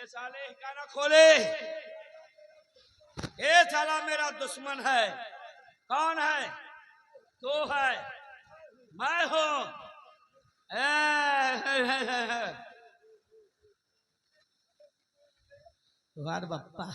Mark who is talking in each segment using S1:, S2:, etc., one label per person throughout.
S1: साले का ना खोले। ये साला मेरा दुश्मन है। कौन है? तो है, मैं हूं। वार बप्पा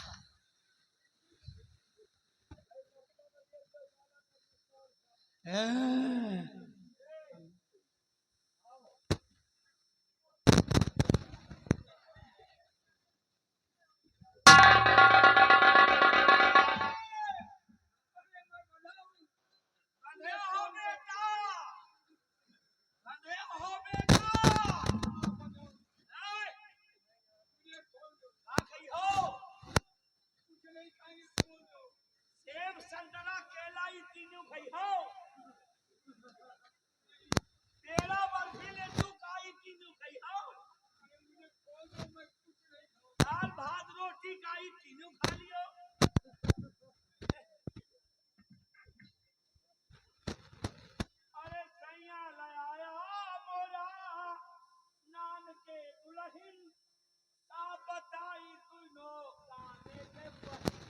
S1: सेब संतरा केला ये तीनों खाई हो। पेड़ा बर्फी लड्डू काई तीनों खाई हो। दाल भात रोटी काई तीनों खा लियो। अरे सैया लाया मोरा नान के दुल्हन का बताई तुनो काने के पहली।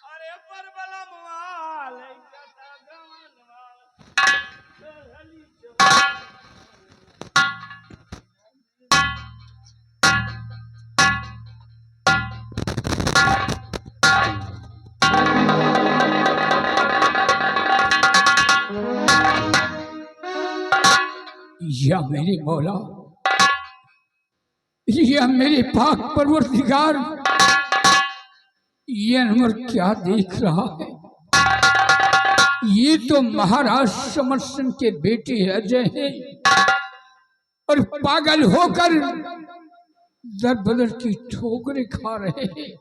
S1: अरे पर बलमवाल कथा गमनवाल हली
S2: या मेरी मौला, या मेरे पाक परवरदिगार, ये अनवर क्या देख रहा है? ये तो महाराज समरसन के बेटे अजय हैं और पागल होकर दर बदर की ठोकरें खा रहे हैं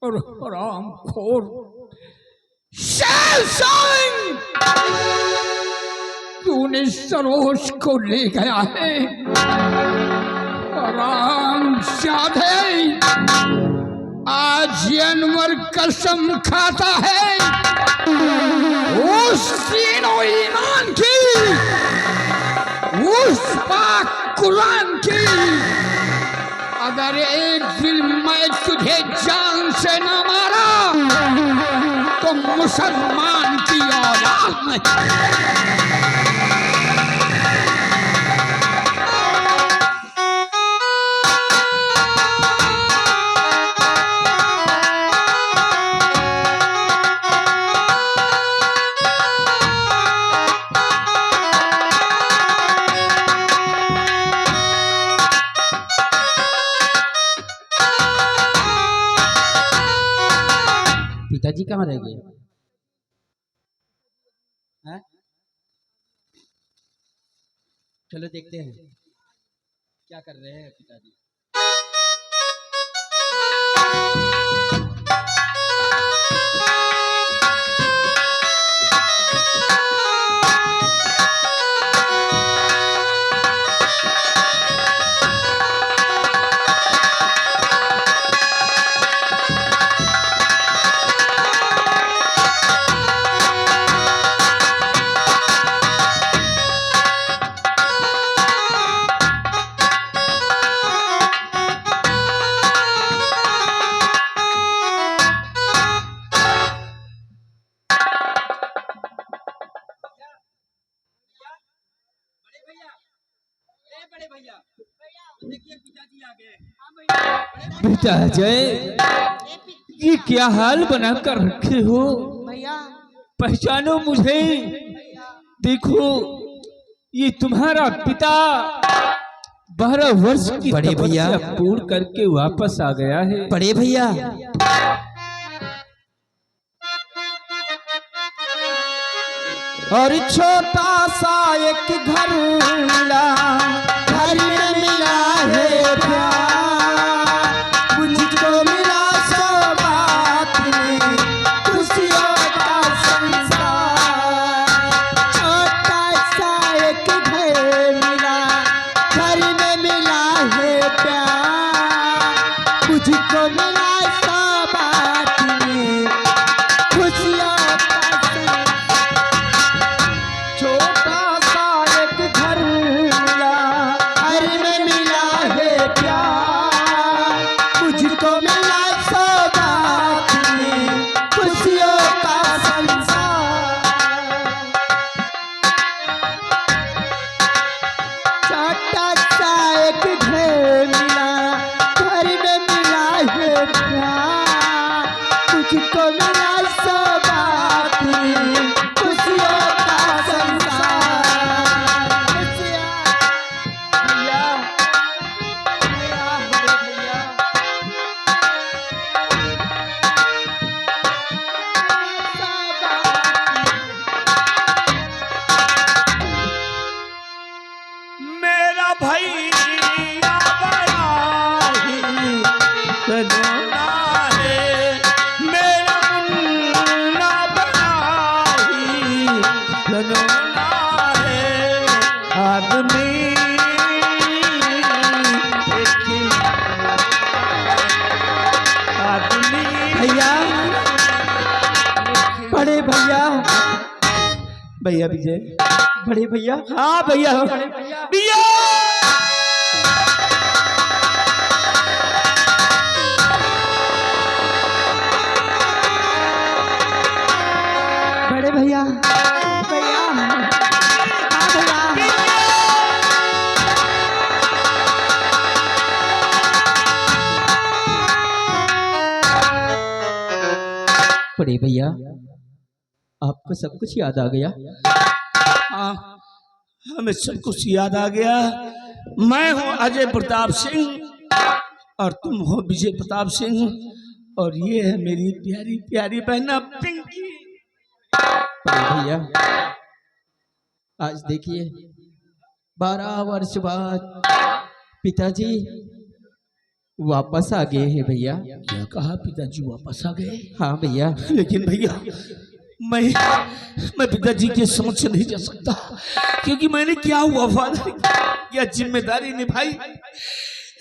S2: और हराम खोर तूने सरोज को ले गया है। हराम जादे, आज अनवर कसम खाता है उस तीनों ईमान की, उस पाक कुरान की, अगर एक दिन मैं तुझे जान से न मारा तो मुसलमान की औलाद नहीं।
S3: पिताजी कहाँ रह गए? हैं? चलो देखते हैं क्या कर रहे हैं पिताजी।
S4: बेटा अजय, ये क्या हाल बना कर रखे हो? पहचानो मुझे। देखो, ये तुम्हारा पिता 12 वर्ष की तपस्या पूर्ण करके वापस आ गया है।
S3: बड़े भैया,
S4: और छोटा सा एक घर मिला, घर में मिला है प्यार, मुझको मिला सौगात में खुशियों का संसार। छोटा सा एक घर मिला, घर में मिला है प्यार, मुझको मिला सौगात में खुशियों का संसार। छोटा सा
S1: खिलौना है आदमी आदमी।
S3: भैया, बड़े भैया, भैया विजय, बड़े भैया, हाँ भैया,
S1: भैया
S3: बड़े भैया, भैया, हाँ भैया, बड़े भैया, आपको सब कुछ याद आ गया?
S1: हाँ, हमें सब कुछ याद आ गया। मैं हूँ अजय प्रताप सिंह और तुम हो विजय प्रताप सिंह और ये है मेरी प्यारी प्यारी बहना पिंकी।
S3: बड़े भैया, आज देखिए 12 वर्ष बाद पिताजी वापस आ गए हैं भैया।
S1: क्या कहा पिताजी वापस आ गए?
S3: हाँ भैया,
S1: लेकिन भैया मैं पिताजी के समक्ष नहीं जा सकता क्योंकि मैंने क्या वफादारी क्या जिम्मेदारी निभाई।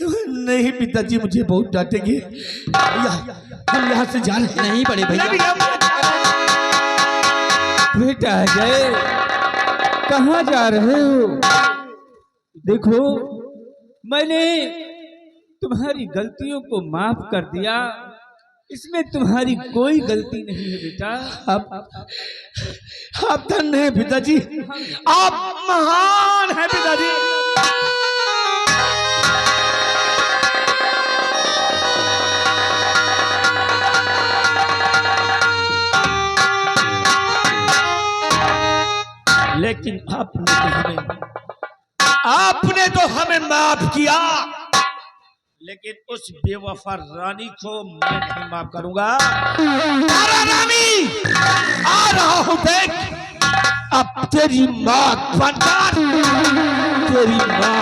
S1: नहीं पिताजी मुझे बहुत डांटेंगे। भैया हम यहाँ से जा रहे हैं।
S3: नहीं बड़े भैया,
S4: बेटा अजय, कहाँ जा रहे हो? देखो, मैंने तुम्हारी गलतियों को माफ कर दिया, इसमें तुम्हारी कोई गलती नहीं है बेटा।
S1: आप धन्य हैं पिताजी, आप महान हैं पिताजी। लेकिन आपने तो हमें माफ किया, लेकिन उस बेवफा रानी को मैं नहीं माफ करूंगा। रानी आ रहा हूं देख, अब तेरी मां बनकर तेरी मां।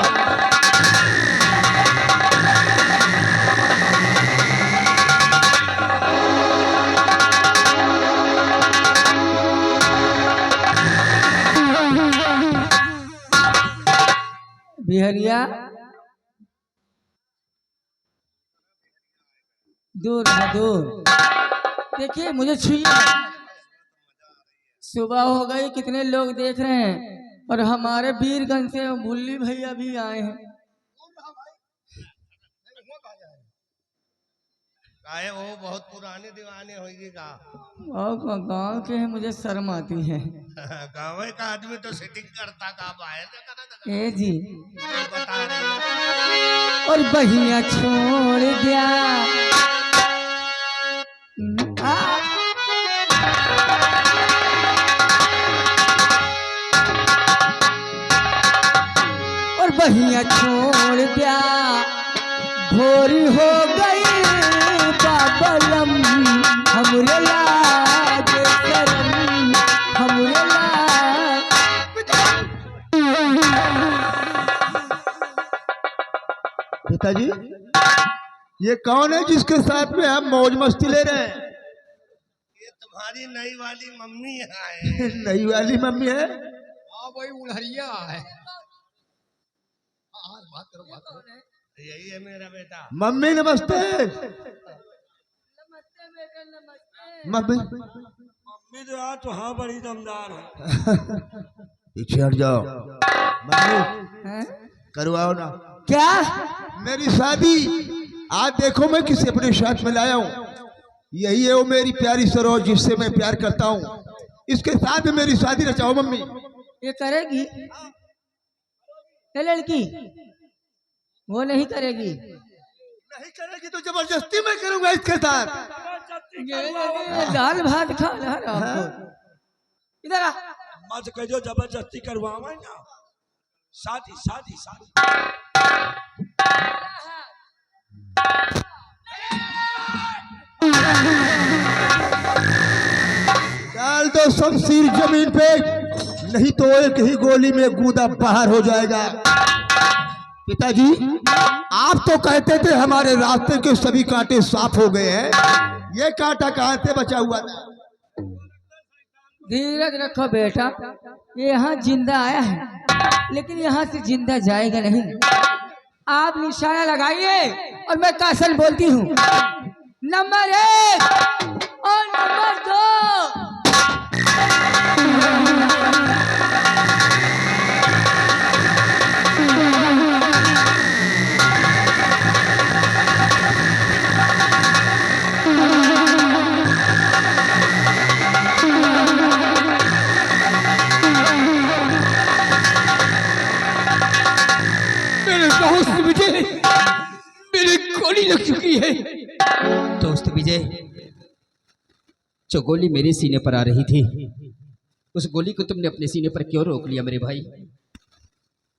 S2: बिहरिया दूर रहो, दूर। देखिए मुझे छुइए। सुबह हो गई, कितने लोग देख रहे हैं और हमारे वीरगंज से भुल्ली भैया भी आए हैं।
S5: काहे वो बहुत पुराने दीवाने होगी का?
S2: और गांव के हैं, मुझे शर्म आती है।
S5: गाँव का आदमी तो सेटिंग करता का बाहर
S2: ए जी
S5: बता रहे
S2: और बहिया छोड़ दिया। और बहिया छोड़ दिया, भोरी हो गई बाबलम, हमरे लाज शरम, हमरे लाज।
S6: पिताजी, ये कौन है जिसके साथ में हम मौज मस्ती ले रहे हैं?
S5: ये तुम्हारी नई वाली मम्मी है।
S6: नई वाली मम्मी है?
S3: हाँ भाई, उड़हरिया है। बात करो।
S5: यही है मेरा बेटा।
S6: मम्मी नमस्ते। मम्मी
S1: मम्मी तो यार तो हाँ बड़ी दमदार है।
S6: पीछे हट जाओ। मम्मी करवाओ ना।
S2: क्या?
S6: मेरी शादी आज देखो मैं किसे अपने साथ में लाया हूँ। यही है वो मेरी प्यारी सरोज जिससे मैं प्यार करता हूँ। इसके साथ में मेरी शादी रचाओ मम्मी।
S2: ये करेगी? ये लड़की वो नहीं करेगी।
S6: नहीं करेगी तो जबरदस्ती मैं करूंगा इसके साथ।
S2: दाल भात खा रहा आपको। इधर आ।
S1: मत कहो जबरदस्ती करवावे ना। शादी शादी शादी।
S6: डाल दो शमशीर जमीन पे, नहीं तो एक ही गोली में गूदा बाहर हो जाएगा। पिताजी, आप तो कहते थे हमारे रास्ते के सभी कांटे साफ हो गए हैं, ये कांटा कहां से बचा हुआ था?
S2: धीरज रखो बेटा।
S7: ये यहाँ जिंदा आया है लेकिन यहाँ से जिंदा जाएगा नहीं। आप निशाना लगाइए और मैं कासल बोलती हूँ। नंबर 1 और नंबर 2।
S2: दोस्त विजय, मेरी गोली लग चुकी है।
S3: दोस्त विजय, जो गोली मेरे सीने पर आ रही थी, उस गोली को तुमने अपने सीने पर क्यों रोक लिया मेरे भाई?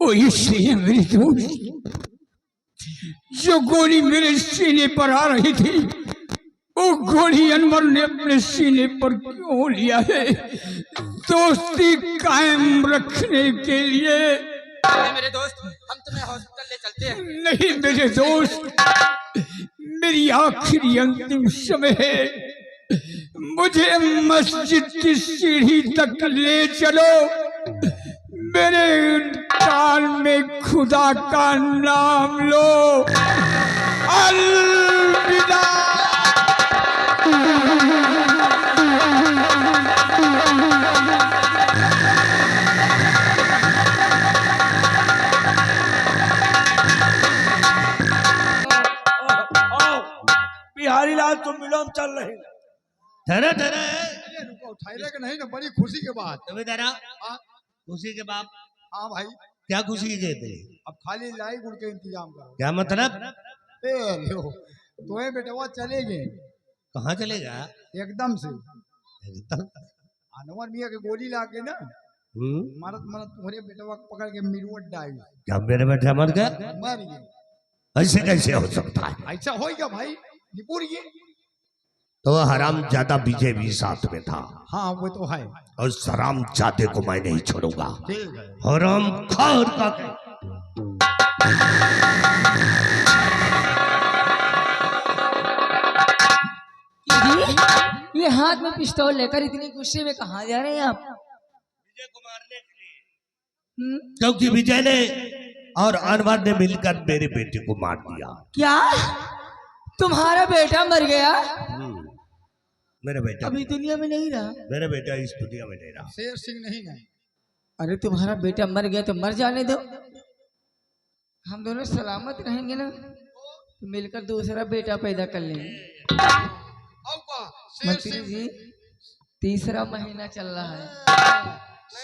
S2: ओ इसलिए मेरी दोस्त, जो गोली मेरे सीने पर आ रही थी वो गोली अनवर ने अपने सीने पर क्यों लिया है? दोस्ती कायम रखने के लिए।
S3: मेरे दोस्त, हम तुम्हें हॉस्पिटल ले चलते हैं।
S2: नहीं मेरे दोस्त, मेरी आखिरी अंतिम समय है। मुझे मस्जिद की सीढ़ी तक ले चलो। मेरे कान में खुदा का नाम लो। अलविदा।
S1: बिहारी लाल तुम मिलो, हम चल रहे हैं। धरा धरा
S6: उठाएगा नहीं ना, बड़ी खुशी के बाद।
S5: तुम्हें धरा खुशी के बाप।
S6: हाँ भाई,
S5: क्या खुशी के थे?
S6: अब खाली लाई गुड़ के इंतजाम करो।
S5: क्या मतलब?
S6: ए लो, तुम्हें बेटवा चलेंगे।
S5: कहाँ चलेगा?
S6: एकदम से
S5: एकदम।
S6: अनवर मियाँ की गोली ला के ना मरत मरत तुम्हारे बेटवा को पकड़ के मिरुवट डाल।
S5: क्या मेरे बेटा मर गया?
S6: मर गए।
S5: ऐसे कैसे हो सकता है?
S6: ऐसा होगा भाई, निपुर ये।
S5: तो हराम ज्यादा विजय भी साथ में था।
S6: हाँ वो तो है।
S5: और उस हराम जादे को मैं नहीं छोड़ूंगा।
S6: ठीक है।
S5: हराम खोर का।
S7: ये हाथ में पिस्तौल लेकर इतनी गुस्से में कहाँ जा रहे हैं आप?
S5: विजय को मारने के लिए। क्योंकि विजय ने और अनवर ने मिलकर मेरे बेटे को मार दिया।
S7: क्या तुम्हारा बेटा मर गया?
S5: मेरा बेटा
S7: अभी दुनिया में नहीं रहा।
S5: मेरा बेटा इस दुनिया में नहीं रहा।
S6: शेर सिंह नहीं है।
S7: अरे तुम्हारा बेटा मर गया तो मर जाने दो, हम दोनों सलामत रहेंगे ना, तो मिलकर दूसरा बेटा पैदा कर लेंगे। मंत्री जी, तीसरा महीना चल रहा है।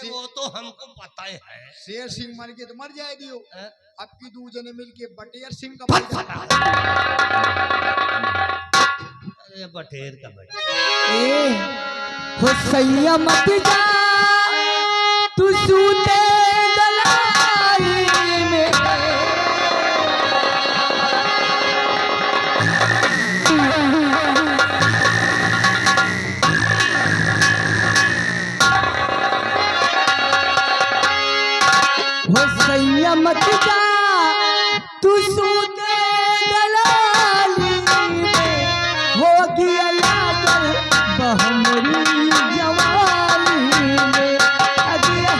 S5: वो तो हमको पता है।
S6: शेर सिंह मर गए तो मर जाए दियो। अब की दो जने मिलके बटेर सिंह का
S5: बटेर का भाई।
S7: ए हो सैया मत जा तू सूते गलाई में। हो सैया मत जा तू सूते गलाई में। हो गया लागर बहमरी जवानी में। अगिया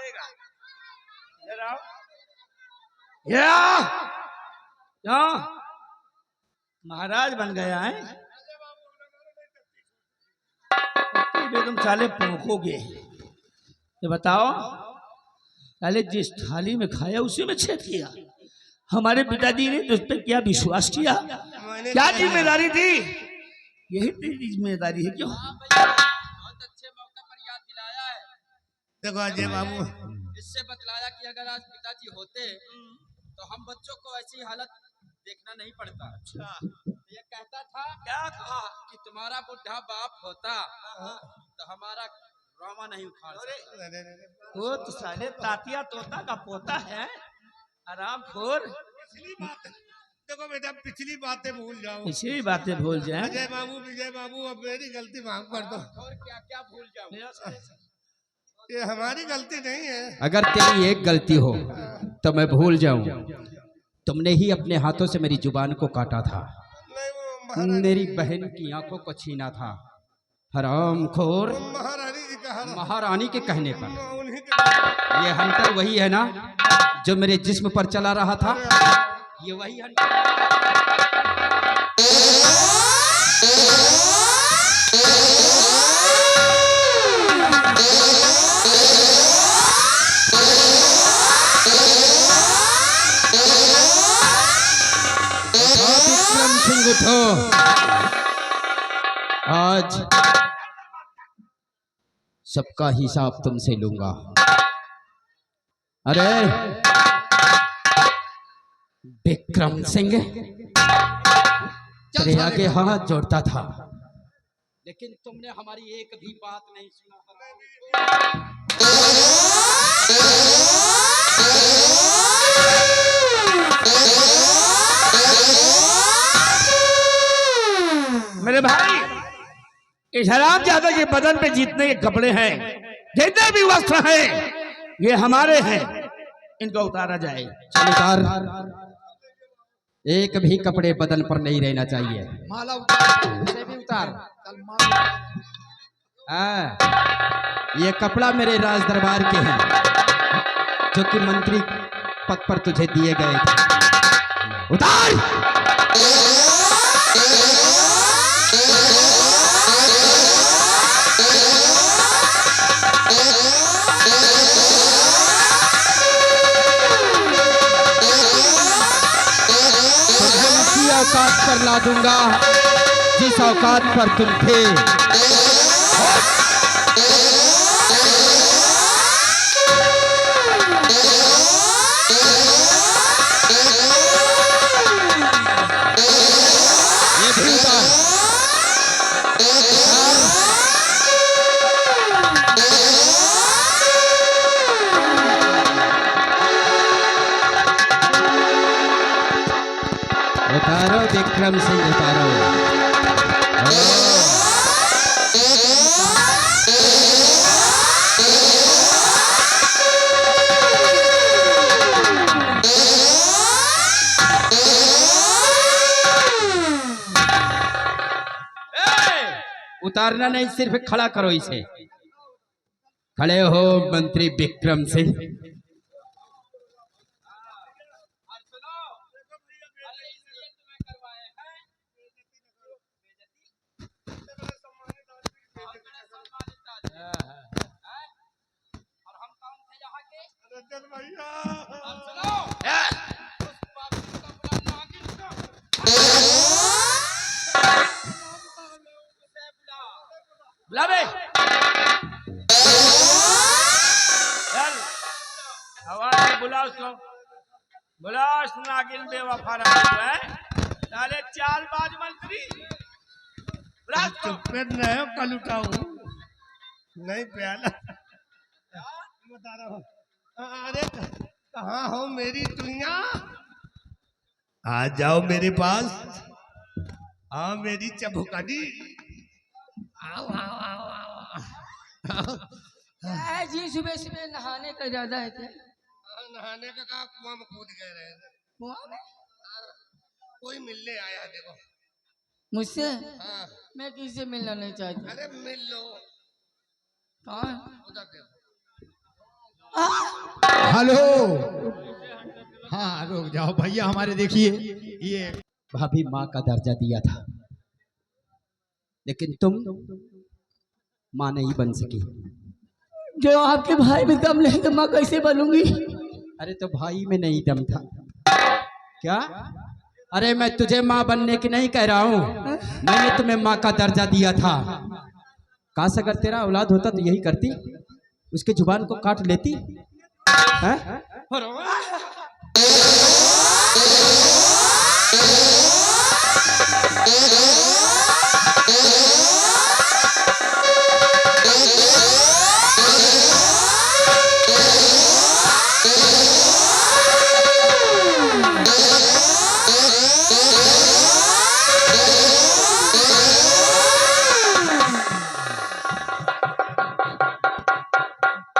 S1: मारेगा। इधर आओ। या महाराज बन गया है। तुम साले पोंखोगे। ये बताओ, साले जिस थाली में खाया उसी में छेद किया। हमारे पिताजी ने तुझ पे क्या विश्वास किया, क्या जिम्मेदारी थी, यही तेरी जिम्मेदारी है। क्यों?
S3: बहुत अच्छे मौके पर याद दिलाया है।
S5: देखो अजय बाबू,
S3: इससे बतलाया कि अगर आज पिताजी होते तो हम बच्चों को ऐसी हालत देखना नहीं पड़ता।
S1: अच्छा,
S3: ये कहता था
S1: क्या कहा?
S3: कि तुम्हारा बुढ़ा बाप होता तो हमारा रोमा नहीं उखाड़ सकता।
S1: वो तो साले तातिया तोता का पोता है, आराम खोर।
S5: पिछली बात देखो बेटा, पिछली बातें भूल जाओ।
S1: इसी बातें भूल जाए।
S5: अजय बाबू, विजय बाबू, अब मेरी गलती माफ कर दो।
S3: और क्या क्या भूल जाऊं?
S5: ये हमारी गलती नहीं है।
S3: अगर तेरी एक गलती हो तो मैं भूल जाऊं। तुमने ही अपने हाथों से मेरी जुबान को काटा था,
S5: नहीं, वो
S3: मेरी बहन की आंखों को छीना था। हरामखोर।
S5: महारानी जी का
S3: महारानी के कहने पर
S5: उन्हीं के
S3: ये हंटर वही है ना जो मेरे जिस्म पर चला रहा था? ये वही हंटर। विक्रम सिंह उठो, आज सबका हिसाब तुमसे लूंगा। अरे विक्रम सिंह, तेरे आगे हाथ जोड़ता था, लेकिन तुमने हमारी एक भी बात नहीं सुना।
S1: मेरे भाई, इस हरामजादा के बदन पे जितने ये कपड़े हैं, जितने भी वस्त्र हैं, ये हमारे हैं। इनको उतारा जाए।
S3: चल उतार। एक भी कपड़े बदन पर नहीं रहना चाहिए।
S2: माला उतार, उसे भी उतार। चल माला।
S3: ये कपड़ा मेरे राज दरबार के हैं, जो कि मंत्री पद पर तुझे दिए गए थे। उतार। औकात पर ला दूंगा जिस औकात पर तुम थे। ये भी उतार। उतारो विक्रम सिंह, उतारो। उतारना नहीं, सिर्फ खड़ा करो इसे। खड़े हो मंत्री विक्रम सिंह।
S1: बुला बे। चल, आवाज से बुला उसको। बुला उस नागिन बेवफा है, साले चालबाज मंत्री। बुला उसको।
S5: चुप रहो, कल उठाऊ नहीं प्याला। बता रहा हूँ। अरे कहाँ हो मेरी दुनिया? आ जाओ मेरे पास। आओ मेरी चबुकनी। आओ आओ आओ आओ।
S7: जी सुबह सुबह नहाने का इरादा है क्या?
S5: नहाने का कहा, कुआं में कूद गए रहे थे।
S7: कुआं में?
S5: कोई मिलने आया देखो।
S7: मुझसे?
S5: हाँ।
S7: मैं किससे मिलना नहीं चाहती।
S5: अरे मिल लो।
S7: कौन?
S5: उधर देखो।
S6: हेलो। हाँ रुक जाओ भैया, हमारे देखिए ये
S3: भाभी माँ का दर्जा दिया था, लेकिन तुम माँ नहीं बन सकी।
S7: जो आपके भाई में दम नहीं तो माँ कैसे बनूंगी?
S3: अरे तो भाई में नहीं दम था क्या? अरे मैं तुझे माँ बनने की नहीं कह रहा हूँ, मैंने तुम्हें माँ का दर्जा दिया था। काश अगर तेरा औलाद होता तो यही करती, उसके जुबान को काट लेती है?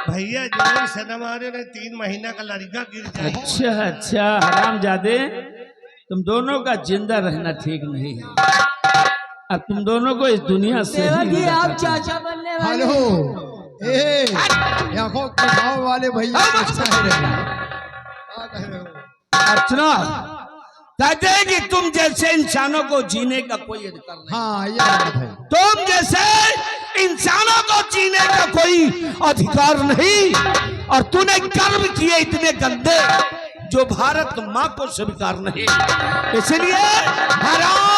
S5: भैया जो सनम आ रहे 3 महीना का लड़का गिर जाए।
S1: अच्छा अच्छा हरामजादे, तुम दोनों का जिंदा रहना ठीक नहीं है। अब तुम दोनों को इस दुनिया से
S7: देवा
S1: ही
S7: जी
S1: विदा
S7: आप
S1: करना
S7: चाचा बनने वाले
S6: हेलो।
S7: हैं।
S6: ए आंखों के गाँव वाले भैया अच्छा है रहे। क्या कह रहे हो?
S1: अर्चना कहते हैं कि तुम जैसे इंसानों को जीने का कोई अधिकार नहीं।
S6: हाँ ये बात है।
S1: तुम जैसे इंसानों को जीने का कोई अधिकार नहीं, और तूने कर्म किए इतने गंदे जो भारत माँ को स्वीकार नहीं, इसलिए हराम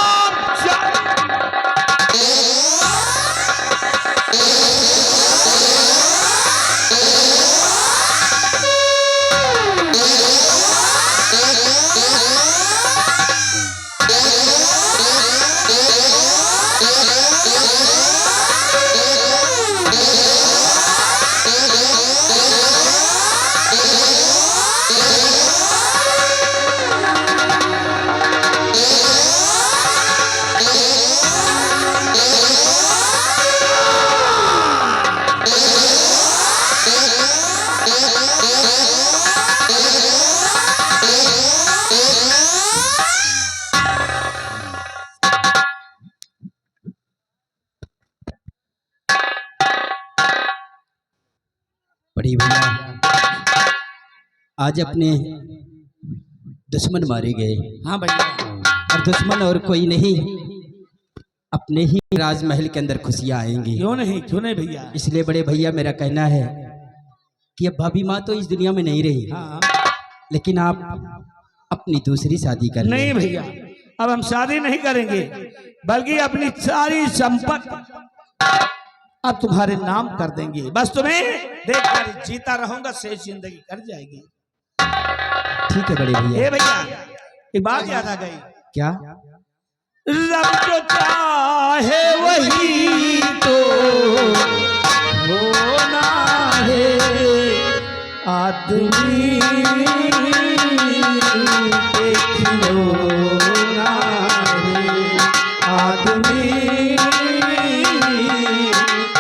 S3: बड़ी भैया आज अपने दुश्मन मारे गए।
S1: हाँ भैया,
S3: और दुश्मन और कोई नहीं, अपने ही राजमहल के अंदर खुशियां आएंगी।
S1: क्यों नहीं भैया।
S3: इसलिए बड़े भैया मेरा कहना है कि अब भाभी माँ तो इस दुनिया में नहीं रही,
S1: हाँ
S3: लेकिन आप अपनी दूसरी शादी कर लें।
S1: नहीं भैया, अब हम शादी नहीं करेंगे, बल्कि अपनी सारी संपत्ति अब तुम्हारे नाम कर देंगे। बस तुम्हें देखकर जीता रहूंगा, शेष जिंदगी कर जाएगी।
S3: ठीक है बड़े भैया।
S1: ए भैया, एक बात याद आ गई।
S3: क्या?
S1: रब जो चाहे वही तो होना है, आदमी एक खिलौना है, आदमी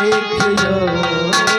S1: एक खिलौना